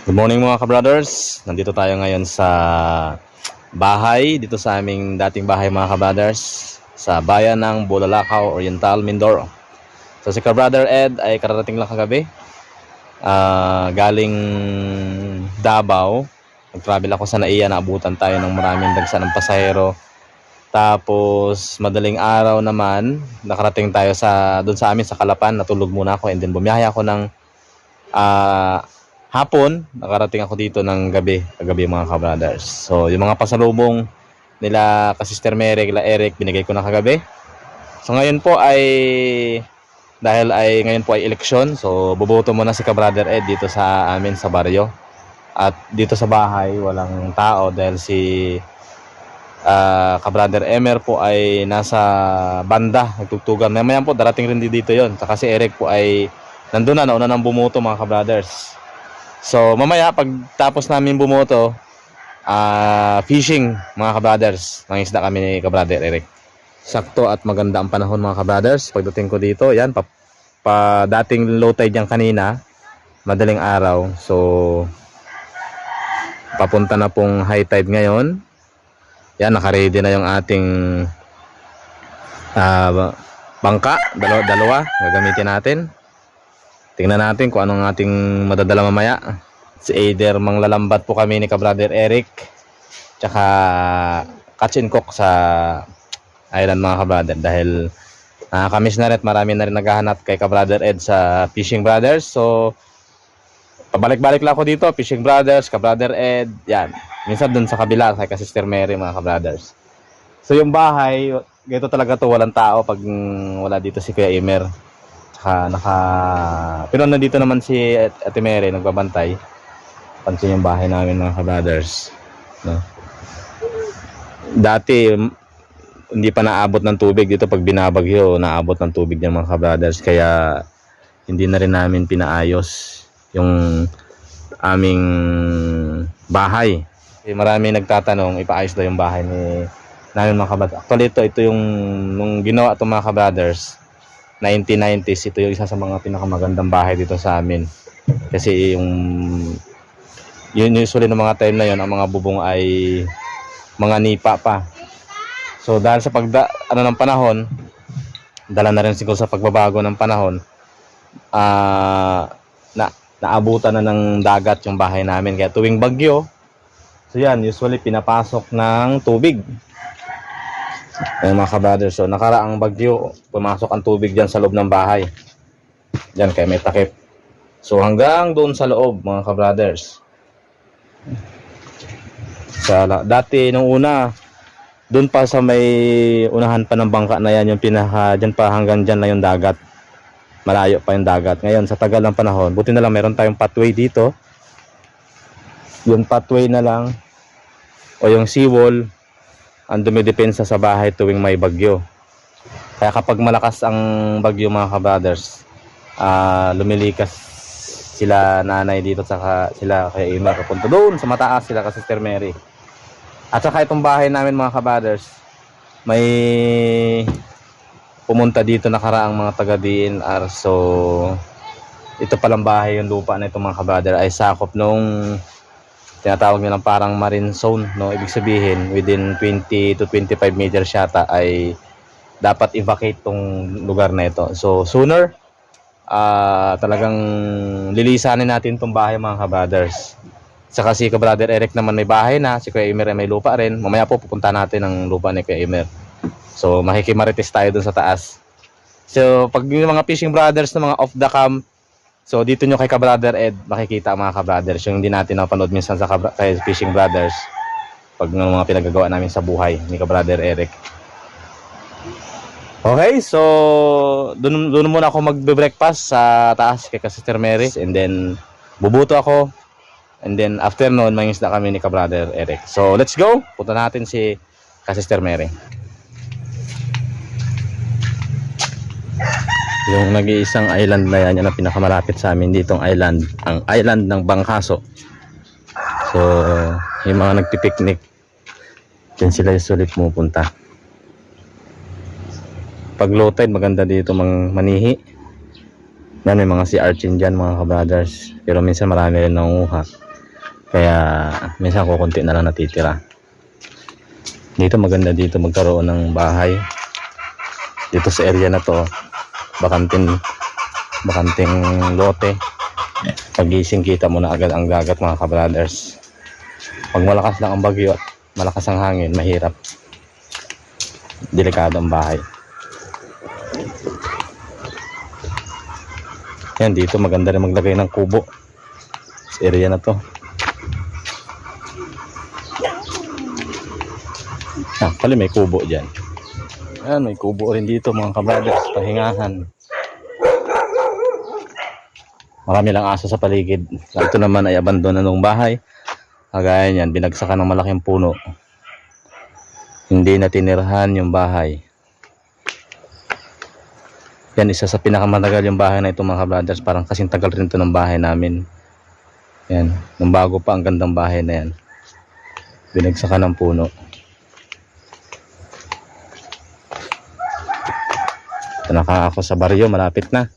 Good morning mga ka-brothers. Nandito tayo ngayon sa bahay, dito sa aming dating bahay mga ka-brothers, sa bayan ng Bulalakaw, Oriental, Mindoro. So si ka-brother Ed ay kararating lang kagabi. Galing Davao. Nag-travel ako sa Naiya, naabutan tayo ng maraming dagsa ng pasahero. Tapos madaling araw naman, nakarating tayo doon sa amin sa Calapan. Natulog muna ako and then bumiyahe ako ng hapon, nakarating ako dito ng kagabi mga ka-brothers. So, yung mga pasalubong nila ka-Sister Mary, kila Eric, binigay ko na kagabi. So, ngayon po ay, ngayon po ay eleksyon. So, buboto muna si ka-brother Ed dito sa amin sa baryo. At dito sa bahay, walang tao dahil si ka-brother Emer po ay nasa banda, nagtugtugan. Mamaya po, darating rin dito yon. Saka si Eric po ay nandun na, nauna nang bumoto mga ka-brothers. So mamaya pagtapos namin bumoto, fishing mga ka-brothers. Mangisda kami ni ka-brother Eric. Sakto at maganda ang panahon mga ka-brothers. Pagdating ko dito, yan, dating low tide yan kanina, madaling araw. So papunta na pong high tide ngayon. Yan, naka-ready na yung ating bangka, dalawa gagamitin natin. Tingnan natin kung anong ating madadala mamaya. It's either manglalambat po kami ni ka-brother Eric tsaka catch and cook sa island mga ka-brother, dahil nakakamiss na rin, marami na rin naghahanap kay ka-brother Ed sa Fishing Brothers. So pabalik-balik lang ako dito, Fishing Brothers, ka-brother Ed, yan. Minsan dun sa kabila kay ka-Sister Mary mga ka-brothers. So yung bahay, ganito talaga to, walang tao pag wala dito si Kuya Emer. Pero nandito naman si Ate Mary nagbabantay. Pansin yung bahay namin mga ka-brothers, no? Dati hindi pa naabot ng tubig dito, pag binabagyo naabot ng tubig ng mga ka-brothers, kaya hindi na rin namin pinaayos yung aming bahay. Marami nagtatanong ipaayos daw yung bahay namin mga ka-brothers. Actually ito yung nung ginawa itong mga ka-brothers 1990s, ito yung isa sa mga pinakamagandang bahay dito sa amin. Kasi yun usually ng mga time na yun, ang mga bubong ay mga nipa pa. So dahil sa ng panahon, dala na rin siguro sa pagbabago ng panahon, naabutan na ng dagat yung bahay namin. Kaya tuwing bagyo, so yan, usually pinapasok ng tubig. Mga ka-brothers, so nakaraang bagyo, pumasok ang tubig dyan sa loob ng bahay. Dyan kaya may takip. So hanggang doon sa loob mga ka-brothers. Dati nung una, doon pa sa may unahan pa ng bangka na yan, yung dyan pa hanggang dyan na yung dagat. Malayo pa yung dagat. Ngayon sa tagal ng panahon, buti na lang meron tayong pathway dito. Yung pathway na lang o yung seawall ang dumidepensa sa bahay tuwing may bagyo. Kaya kapag malakas ang bagyo mga ka-brothers, lumilikas sila nanay dito, saka sila kay Emer papunta doon sa mataas, sila ka Sister Mary. At saka itong bahay namin mga ka-brothers, may pumunta dito nakaraang mga taga DNR. So ito palang bahay, yung lupa na itong mga ka-brother ay sakop nung tinatawag nilang parang marine zone, no? Ibig sabihin within 20 to 25 meters yata ay dapat evacuate tong lugar na ito. So sooner talagang lilisanin natin tong bahay mga ka-brothers. Saka si ka-brother Eric naman may bahay na, si Kuya Emer may lupa rin. Mamaya po pupunta natin ang lupa ni Kuya Emer. So makikimarites tayo dun sa taas. So pag yung mga Fishing Brothers na mga off the cam, so dito nyo kay ka-brother Ed makikita mga ka-brothers yung hindi natin napanood minsan kay Fishing Brothers pag mga pinagagawa namin sa buhay ni ka-brother Eric. Okay, so doon muna ako magbe-breakfast sa taas kay ka-Sister Mary, and then bubuto ako, and then afternoon mangisda kami ni ka-brother Eric. So let's go, punta natin si ka-Sister Mary. Yung nag-iisang island na yan, yan ang pinakamalapit sa amin ditong island, ang island ng Bangkaso. So yung mga nagpipiknik dyan sila usually pumupunta. Pag low tide maganda dito manihi. Yan, may mga sea urchin dyan mga ka-brothers, pero minsan marami rin nangunguha. Kaya minsan kukunti na lang natitira. Dito maganda dito magkaroon ng bahay. Dito sa area na to, bakanting lote. Pagising kita mo na agad ang dagat mga kabrothers. Pag malakas lang ang bagyo at malakas ang hangin, mahirap. Delikado ang bahay. Yan, dito maganda rin maglagay ng kubo sa area na to. Actually may kubo dyan. Ayan, may kubo rin dito mga kabrothers, pahingahan. Marami lang aso sa paligid. Ito naman ay abandona ng bahay. Kagaya niyan, binagsakan ng malaking puno. Hindi na tinirahan yung bahay. Yan, isa sa pinakamatagal yung bahay na ito mga kabrothers. Parang kasing tagal rin ito ng bahay namin. Yan, nung bago pa ang gandang bahay na yan. Binagsakan ng puno. Ito na ako sa baryo, malapit na.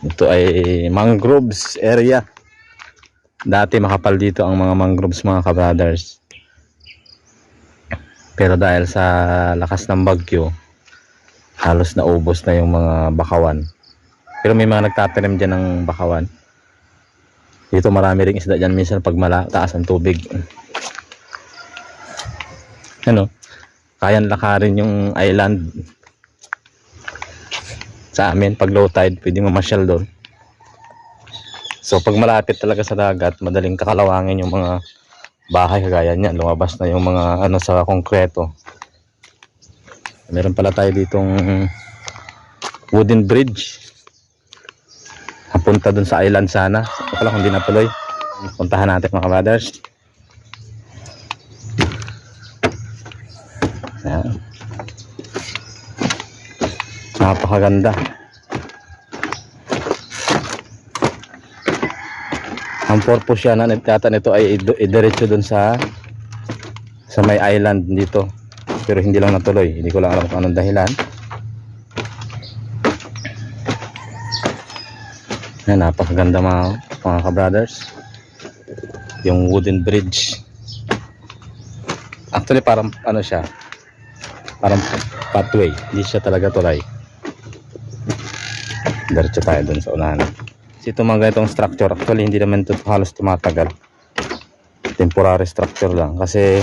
Ito ay mangroves area. Dati makapal dito ang mga mangroves mga kabrothers. Pero dahil sa lakas ng bagyo, halos naubos na yung mga bakawan. Pero may mga nagtatanim dyan ng bakawan. Dito marami ring isda dyan minsan pag taas ang tubig. Ano? Kayang lakarin yung island. Sa amin, pag low tide, pwede mamasyal doon. So, pag malapit talaga sa dagat, madaling kakalawangin yung mga bahay kagaya niyan. Lumabas na yung mga ano sa konkreto. Meron pala tayo ditong wooden bridge. Punta doon sa island sana. So, pala kung di natuloy. Puntahan natin mga kabrothers. Ayan. Napakaganda. Ang purpose yan yata nito ay idiretso dun sa may island dito. Pero hindi lang natuloy. Hindi ko lang alam kung anong dahilan. Yan, napakaganda mga kabrothers. Yung wooden bridge. Actually parang ano siya. Parang pathway. Hindi siya talaga tulay. Diretso tayo dun sa unahan. Ito mga ganitong structure, actually hindi naman ito halos tumatagal. Temporary structure lang. Kasi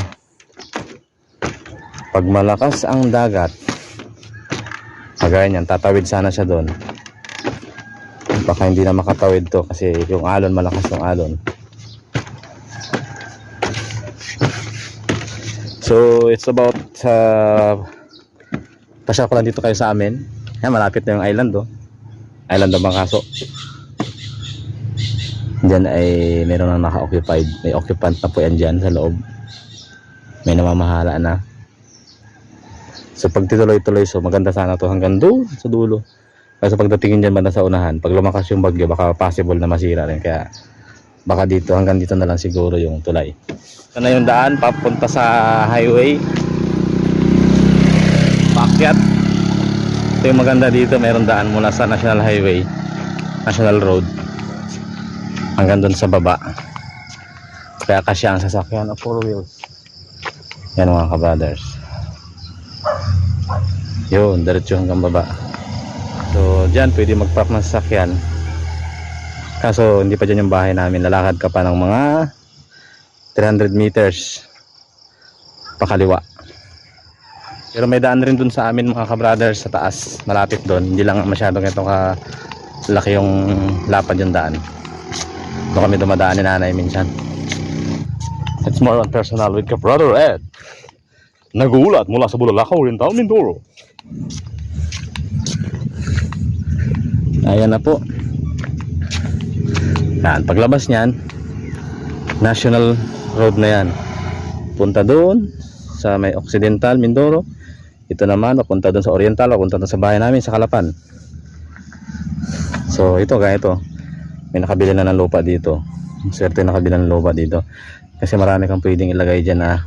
pag malakas ang dagat, kagaya niyan, tatawid sana siya doon. Baka hindi na makatawid to kasi yung alon, malakas yung alon. So it's about pasya ko lang dito kayo sa amin. Yan, malapit na yung island Island ng Bangkaso. Diyan ay meron nang naka-occupied. May occupant na po yan dyan sa loob. May namamahala na. So pag tituloy-tuloy, so maganda sana to hanggang doon sa dulo. Kasi pagdatingin dyan banda sa unahan, pag lumakas yung bagyo, baka possible na masira rin. Kaya baka dito, hanggang dito na lang siguro yung tulay. Ito na yung daan papunta sa highway. Paakyat. Ito yung maganda dito, mayroong daan mula sa National Highway, National Road, hanggang doon sa baba. Kaya kasya ang sasakyan na 4 wheels. Yan mga kabrothers. Yun, diretso hanggang baba. So dyan pwede mag-park ng sasakyan. Kaso hindi pa dyan yung bahay namin. Lalakad ka pa ng mga 300 meters pakaliwa. Pero may daan rin dun sa amin mga kabrothers sa taas. Malapit dun. Hindi lang masyadong ito kalaki yung lapad yung daan. Doon kami dumadaan ni nanay minsan. It's more on personal with Brother Ed. Nagulat mula sa Bulalakaw, Oriental, Mindoro. Ayan na po. Yan, paglabas niyan, National Road na yan. Punta doon sa may Occidental, Mindoro. Ito naman, papunta doon sa Oriental, papunta doon sa bahay namin sa Calapan. So ito, ganito. May nakabili na ng lupa dito. Swerte nakabili ng lupa dito. Kasi marami kang pwedeng ilagay dyan na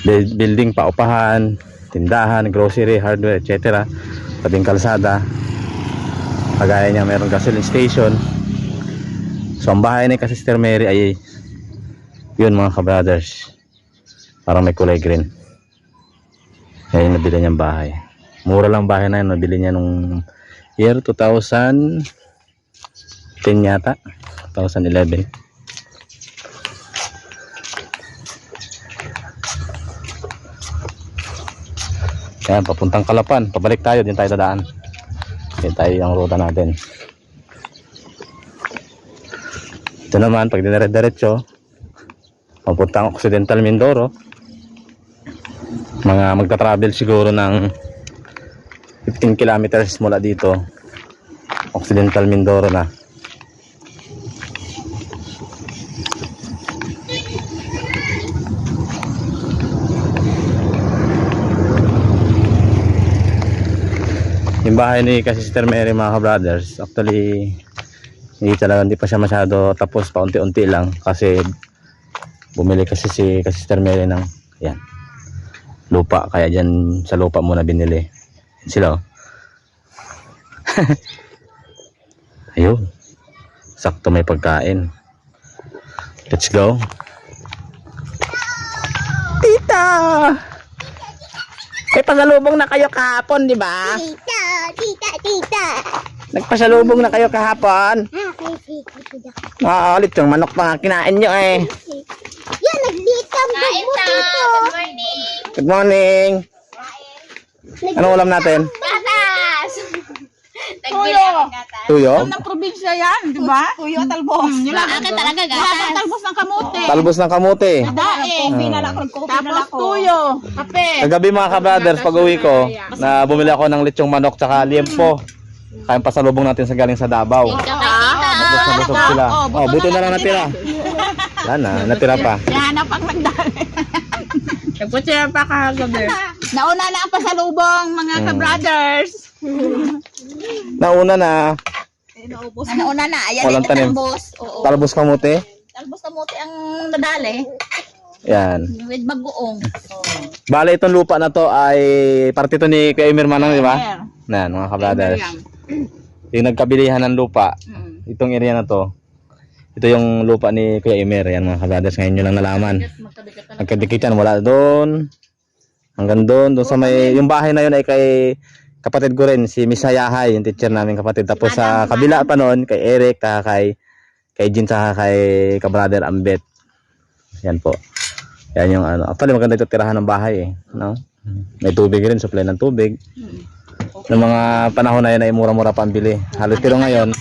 building, paupahan, tindahan, grocery, hardware, etc. Tabing kalsada. Kagaya niya mayroong gasoline station. So ang bahay ni Sister Mary ay yun mga kabrothers. Parang may kulay green. Yan yung nabili niyang bahay. Mura lang bahay na yun. Nabili niya nung year 2010 yata. 2011. Yan, papuntang Kalapan. Pabalik tayo. Din tayo dadaan. Yan tayo ang ruta natin. Ito naman, pag dinire-diretso, papuntang Occidental Mindoro. Magta-travel siguro ng 15 kilometers mula dito. Occidental Mindoro na. Yung bahay ni Sister Mary mga ka-brothers, actually hindi pa siya masyado tapos, paunti-unti lang kasi bumili kasi si Sister Mary ng yan, lupa, kaya dyan sa lupa muna binili sila. Ayun, sakto may pagkain. Let's go. Tita! May pasalubong na kayo kahapon, di ba? Tita. Nagpasalubong na kayo kahapon. Oo, ulit yung manok pa nga kinain nyo eh. Yan, naglita ang Kain mo ta. dito. Good morning. Good morning. Anong ulam natin? Gatas. Nagbili ako gatas. Tuyo? Ng probinsya yan, di ba? Tuyo, talbos. Akin talaga gatas. Talbos ng kamote. Talbos ng kamote. Daing. Tapos tuyo. Kape. Kagabi mga ka-brothers, pag uwi ko, na bumili ako ng lechong manok tsaka liempo. Kayang pasalubong natin sa galing sa Davao. Thank you kay tita. Busog na busog sila. Oh, buto na lang natira. Wala na, natira pa. Hanap ang nagdali. Nagputira pa kagabi. Nauna na ang pasalubong, mga ka-brothers. Nauna na, Nauna na. Ayan walang yung tanim. talbos. Oo. Talbos kamote. Talbos kamote ang nadali. Yan. With bagoong. Bale, itong lupa na to ay parte to ni Kuya Emir Manang, di ba? Yan, mga ka-brothers. Yung nagkabilihan ng lupa, itong area na to, ito yung lupa ni Kuya Emir. Yan mga ka-brothers, ngayon nyo lang nalaman. Nagkadikit yan, wala doon. Hanggang doon sa may, yung bahay na yun ay kay kapatid ko rin, si Miss Hayahay, yung teacher namin kapatid. Tapos sa kabila pa noon, kay Eric, kay Jean, saka kay ka-brother Ambet. Yan po. Yan yung ano. Actually maganda ito tirahan ng bahay eh. No? May tubig rin, supply ng tubig. Noong mga panahon na yun ay mura-mura pa ang bili. Halos pero ngayon,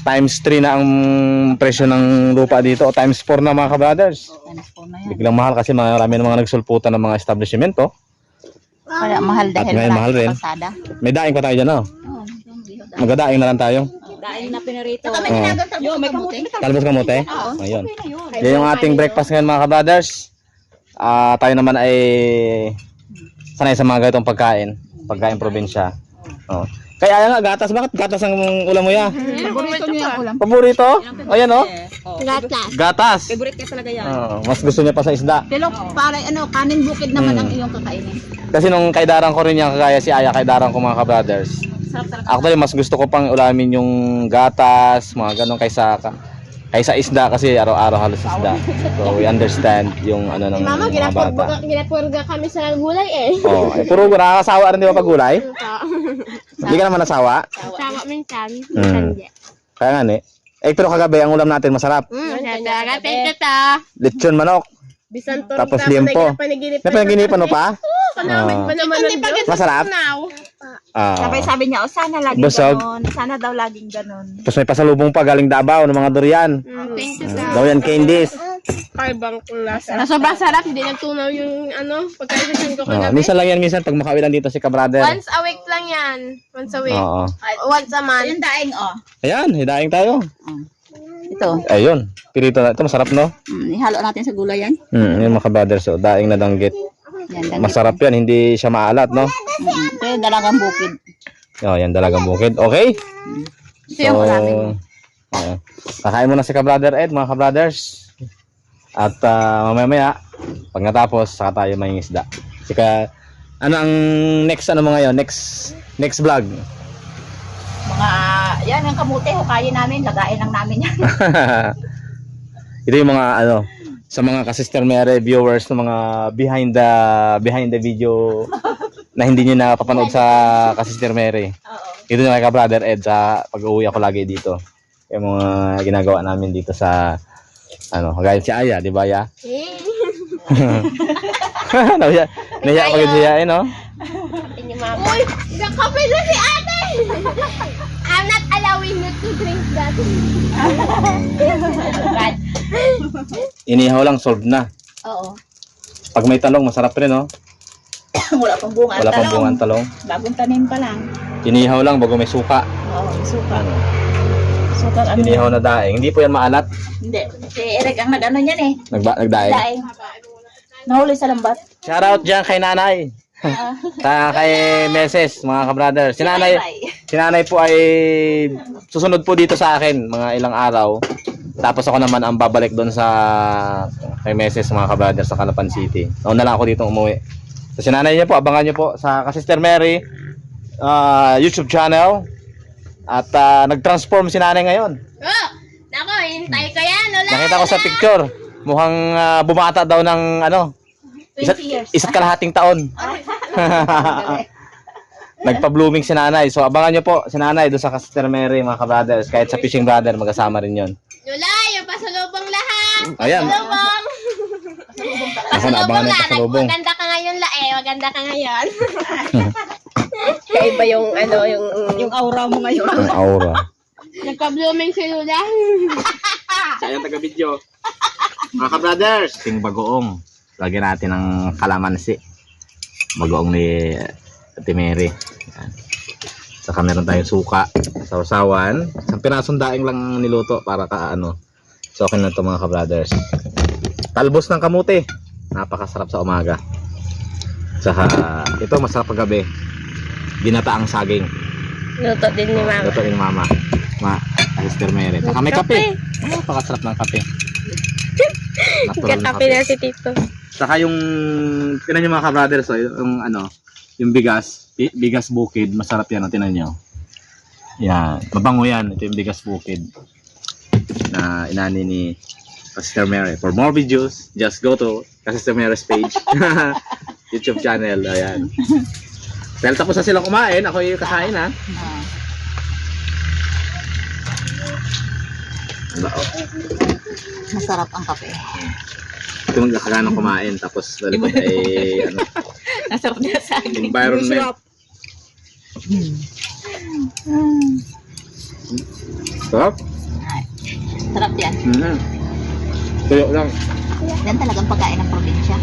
times 3 na ang presyo ng lupa dito o times 4 na mga ka-brothers. Biglang mahal kasi marami ng mga nagsulputan ng mga establishmento. Kaya mahal At ngayon mahal rin. May daing pa tayo dyan, no? Magdadaing na lang tayo. Daing na pinarito. Oo. May kamote. Talbos kamote? Ayun. Yan yung ating breakfast ngayon mga ka-brothers. Tayo naman ay sanay sa mga ganitong pagkain. Pagkain probinsya. Oh. Kaya nga gatas, bakit gatas ang ulam mo ya? Paborito niya ang ulam. Paborito? Ayan oh. Gatas. Gatas. Favorite ka talaga yan. Mas gusto niya pa sa isda. Pero para kanin bukid naman ang iyong kakainin. Kasi nung kaidaran ko rin yan, kagaya si Aya, kaidaran ko mga ka-brothers. Sarap talaga. Actually, mas gusto ko pang ulamin yung gatas, mga ganun kaysa isda kasi araw-araw halos isda. So we understand yung ano ng Mama, mga bata. ginapurga kami sa gulay eh. Oh, puro nakakasawa rin di ba pag gulay? Hindi ka naman nasawa? Sama minsan. Kaya nga ni. Pero kagabi ang ulam natin masarap. Talaga, thank you Lechon manok. Bisan to. Tapos liempo. Napanaginipan mo pa? Panamit pa naman nun. Masarap? Sabi niya, sana laging Busog. ganon. Sana daw laging ganon. Tapos may pasalubong pa galing Davao ng mga durian. Thank you Durian candies. Kaibang lasa. Sobrang sarap, hindi nagtunaw yung pagkaisasyon ko Minsan lang yan, minsan pag makawi lang dito si ka-brother. Once a week lang yan. Once a week. Oo. Once a month. Yung daing, Ayan, hidaing tayo. Ito. Ayun, pirito na. Ito masarap no? Ihalo natin sa gulay yan. Yung mga ka-brother, so daing na danggit. Yan, Masarap yan, hindi siya maalat no? Ito yung dalagang bukid. Yan dalagang bukid. Okay? Ito yung maraming. Kakain muna si ka-brother Ed, mga ka-brothers. At mamaya, pag natapos, saka tayo mangingisda. Sika, ano ang next mo ngayon? Next vlog? Mga Yan, yung kamuti, hukayin namin, lagayin lang namin yan. Ito yung mga ano, sa mga ka-Sister Mary viewers ng mga behind the video na hindi niyo napapanood sa ka-Sister Mary. Oo. Ito yung kay Brother Ed sa pag-uwi ako lagi dito. Yung mga ginagawa namin dito sa ano, kagaya si Aya, di ba ya? Nahiya pag siya, no? Ini mama. Uy, nakape na si ate. I'm not allowing you to drink that. Inihaw lang, solved na. Oo. Pag may talong, masarap rin, no? Wala pang bunga. Wala pang bungang talong. Bagong tanim pa lang. Inihaw lang bago may suka. Oo, suka. Suka ano? Inihaw na daing. Hindi po yan maalat. Hindi. Si Eric ang nag-ano niyan eh. Nagdaing. Daing. Nahuli sa lambat. Shoutout dyan kay nanay. Kay Meses, mga ka-brother. Si nanay po ay susunod po dito sa akin mga ilang araw. Tapos ako naman ang babalik doon sa kay Meses, mga ka-brother, sa Calapan City. Nauna lang ako dito umuwi. So si nanay niya po, abangan niyo po sa ka-Sister Mary YouTube channel. At nag-transform si nanay ngayon. Oh, nako, hintay ko yan. Wala. Nakita ko sa picture. Mukhang bumata daw ng ano, 20 years. isa't kalahating taon. Nagpa-blooming si nanay. So abangan nyo po si nanay doon sa Sister Mary, mga ka-brothers. Kahit sa Fishing Brother, magkasama rin yon. Wala, yung pasalubong lahat. Ayan. Pasalubong. Ako na, abangan ng pasalubong. Maganda ka ngayon la eh. Maganda ka ngayon. Kaiba yung ano, Yung aura mo ngayon. Ang aura. nagka-blooming si Lula. Sayang taga-video. Mga ka-brothers, ting bagoong. Lagyan natin ng kalamansi. Bagoong ni Ate Mary. Yan. Saka meron tayong suka, sausawan. Isang pirasong daing lang niluto para kaano. So okay na to, mga ka-brothers. Talbos ng kamuti. Napakasarap sa umaga. Saka ito masarap paggabi. Ginataang saging. Luto din ni Mama. Luto ni Mama. Sister Mary. Saka may kape. Napakasarap ng kape. Natural na Katapi na si Tito. Saka yung tinan niyo, mga ka-brothers, so, yung ano, yung bigas bukid, masarap yan, tinan niyo. Yan, mabango yan. Ito yung bigas bukid na inani ni Sister Mary. For more videos, just go to Sister Mary's page. YouTube channel, ayan. Dahil tapos na silang kumain, ako yung kakain, ha. Masarap ang kape. Ito magkakaganong kumain, tapos lalipad ay ano, Nasarap niya sa akin. environment. Sarap. Sarap yan. Tuyo lang. Yan talagang pagkain ng probinsya.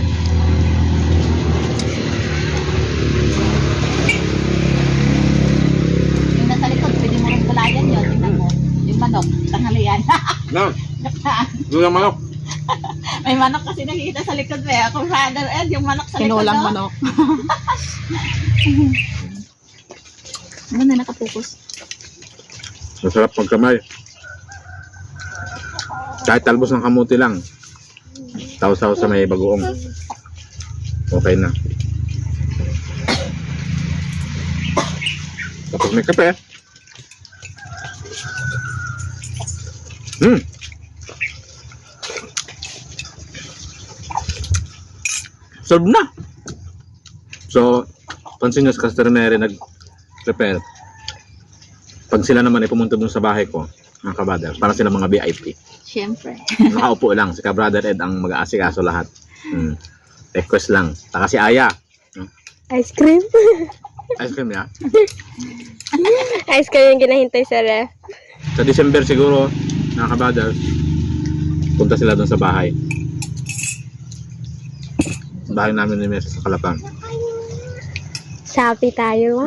Yung nasa likod, pwede mo rin gulayan yun. Tingnan mo. Yung manok, tanghalian. No. Doon ang manok. May manok kasi nakikita sa likod mo. Kung Father Ed, yung manok sa likod. Kinulang no? manok. Ganda nakapokus. Masarap pagkamay. Kahit talbos ng kamuti lang. Saw-saw sa may bagoong. Okay na. Tapos may kape. Solve na. So, pansin nyo sa Sister Mary nag-prepare. Pag sila naman ay pumunta dun sa bahay ko, mga kabrother, para sila mga VIP. Siyempre. Nakaupo lang, si ka-brother Ed ang mag-aasikaso lahat. Request lang. Taka si Aya. Ice cream. Ice cream ya. Ice cream yung ginahintay sa ref. Sa December siguro, mga ka-brother, punta sila dun sa bahay. Bahay namin ni Mesa sa Calapan. Shopee tayo.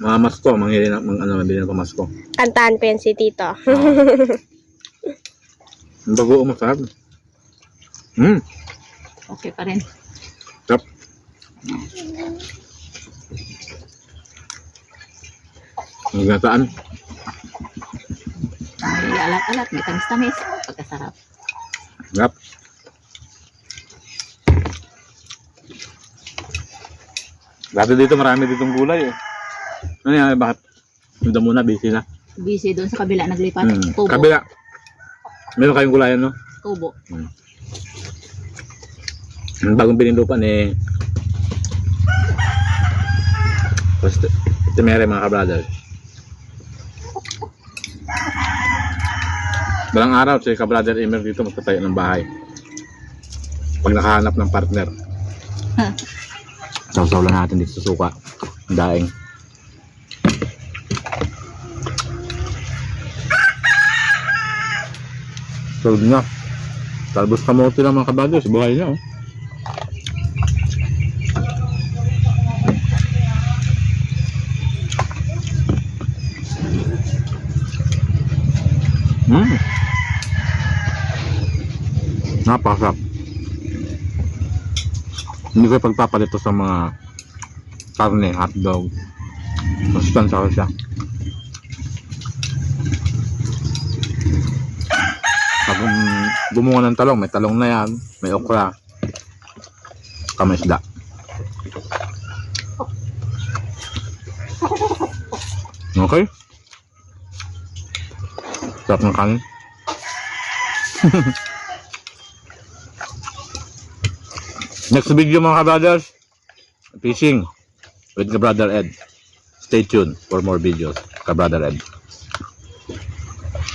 Mga masko, mabili ng pamasko. Kantaan pa yan si Tito. Ang bago masarap. Okay pa rin. Sarap. Ang gataan. May alat-alat, may tamis-tamis. Pagkasarap. Sarap. Dati dito marami ditong gulay eh. Ano yan? Bakit? Doon muna, busy na. Busy doon sa kabila naglipat. Tubo. Kabila. Meron kayong gulayan, no? Tubo. Ang bagong pinindupan eh. Basta, itimere mga ka-brother. Balang araw, si ka-brother Emer dito magtatayo ng bahay. Pag nakahanap ng partner. Sausaw lang natin dito sa suka. Ang daing. Solve na. Talbos kamote lang mga ka-brothers. Buhay na, oh. Napakasarap. Hindi ko pagpapalito sa mga karne, hotdog. Masustansya ko siya. Pag gumawa ng talong, may talong na yan, may okra, may isda. Okay? Sarap ng kanin. Next video mga ka-brothers, fishing with ka-brother Ed. Stay tuned for more videos, ka-brother Ed.